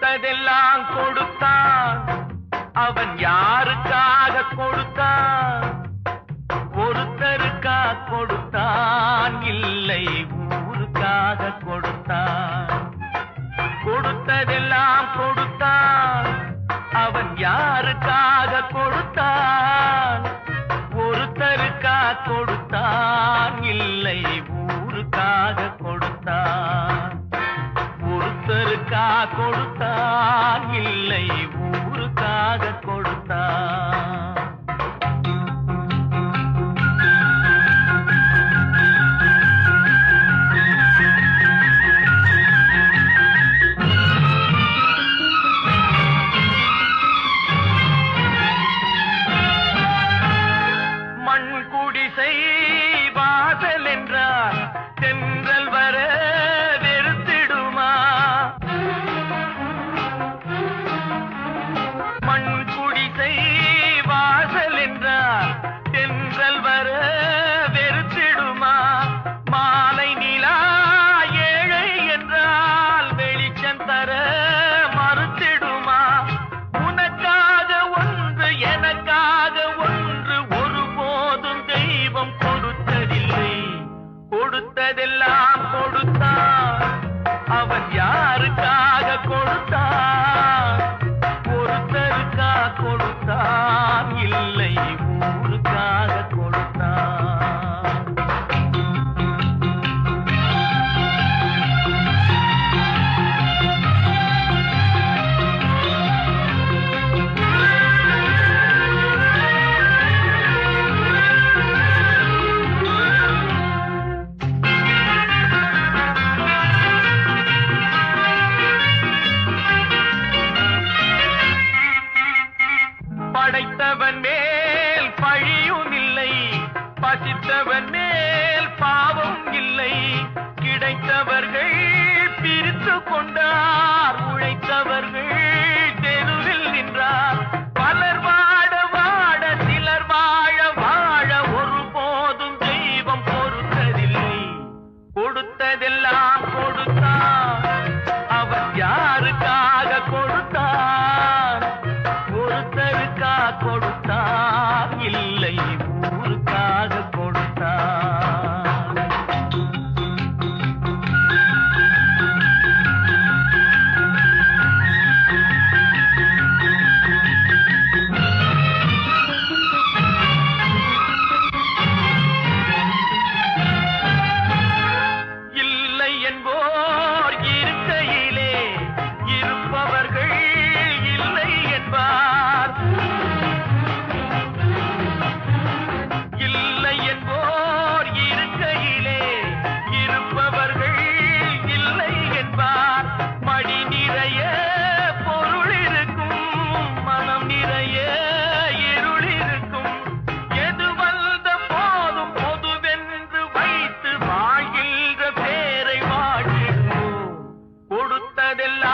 கொடுத்ததெல்லாம் கொடுத்தான். அவன் யாருக்காக கொடுத்தான்? ஒருத்தருக்கா கொடுத்தான், இல்லை ஊருக்காக கொடுத்தான். கொடுத்ததெல்லாம் கொடுத்தான். அவன் யாருக்காக கொடுத்தான்? ஒருத்தருக்கா கொடுத்தான், இல்லை ஊருக்காக கொடுத்தான். ஒருத்தருக்கா கொடுத்தான், இல்லை ஊருக்காக கொடுத்தான். மண் குடிசை வாசல் என்றால் தென்றல் வர வெறுத்திடுமா? மண் குடிசை வாசல் என்றால் தென்றல் வர வெறுத்திடுமா? மாலை நிலா ஏழை என்றால் வெளிச்சம் தர மறுத்திடுமா? உனக்காக ஒன்று எனக்காக ஒன்று ஒருபோதும் தெய்வம் கொடுத்ததில்லை. கொடுத்ததெல்லாம் கொடுத்தான். அவன் யாருக்காக கொடுத்தான்? ஒருத்தருக்கா கொடுத்தான், இல்லை ஊருக்காக கொடுத்தான். படைத்தவன் மேல் பழியும் இல்லை, பசித்தவன் மேல் பாவம் இல்லை. கிடைத்தவர்கள் பிரித்து கொண்டார், உழைத்தவர்கள் தெருவில் நின்றார். பலர் வாட வாட சிலர் வாழ வாழ ஒருபோதும் தெய்வம் பொறுத்ததில்லை. கொடுத்ததெல்லாம் கொடுத்தான். அவன் யாருக்காக கொடுத்தான்? ஒருத்தருக்கா கொடுத்தான், இல்லை ஊருக்காக கொடுத்தான். இல்லை என்போர் இருக்கையிலே இருப்பவர்கள் இல்லை என்பார். இல்லை என்போர் இருக்கையிலே இருப்பவர்கள் இல்லை என்பார். மடி நிறைய பொருள் இருக்கும், மனம் நிறைய இருள் இருக்கும். எது வந்த போதும் பொதுவென்று வைத்து வாழ்கின்ற பேரை வாழிடுவோம். கொடுத்ததெல்லாம்